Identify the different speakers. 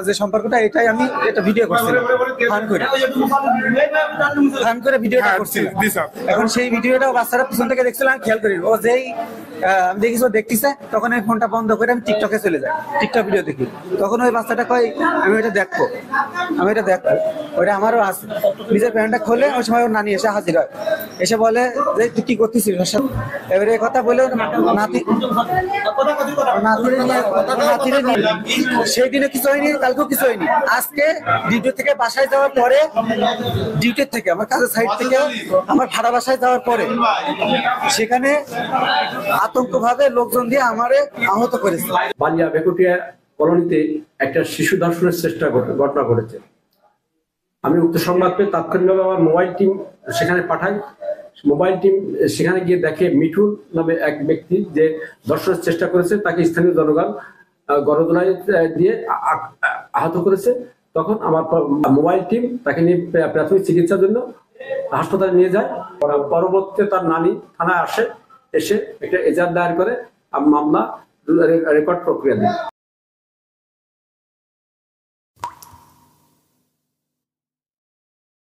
Speaker 1: যে সম্পর্কটা, এটাই আমি এটা ভিডিও করছিলাম ফান করে ভিডিওটা করছিলাম। এখন সেই ভিডিওটা বাচ্চারা পিছন থেকে দেখছিল, আমি খেয়াল করি। ও যেই আমি দেখিস ও দেখতেছে, তখন আমি ফোনটা বন্ধ করে আমি টিকটকে চলে যাই, টিকটক ভিডিও দেখি। তখন ওই বাচ্চাটা কয় আমি এটা দেখবো, ওইটা আমারও আছে। নিজের প্যান্টটা খোলে, ওই সময় ওর নানি এসে হাজির হয়, এসে বলে যে তুই কি করতেছিস। এবারে এই কথা বলে সেই দিনে কিছু হয়নি, কালকেও কিছু হয়নি। আজকে ডিউটি থেকে বাসায় যাওয়ার পরে, ডিউটির থেকে আমার কাজের সাইড থেকে আমার ভাড়া বাসায় যাওয়ার পরে সেখানে আতঙ্ক ভাবে লোকজন দিয়ে আমারে আহত করেছে।
Speaker 2: বালিয়া বেকুটিয়া কলোনিতে একটা শিশু ধর্ষণের ঘটনা ঘটেছে। আমি উক্ত সংবাদ পেয়ে তাৎক্ষণিকভাবে আমার মোবাইল টিম সেখানে পাঠাই। মোবাইল টিম সেখানে গিয়ে দেখে মিঠুন নামে এক ব্যক্তি যে ধর্ষণের চেষ্টা করেছে, তাকে স্থানীয় জনগণ গণদোলাই দিয়ে আহত করেছে। তখন আমার মোবাইল টিম তাকে নিয়ে প্রাথমিক চিকিৎসার জন্য হাসপাতালে নিয়ে যায়। পরবর্তীতে তার নানি থানায় এসে একটা এজাহার দায়ের করে মামলা রেকর্ড প্রক্রিয়া দেয়।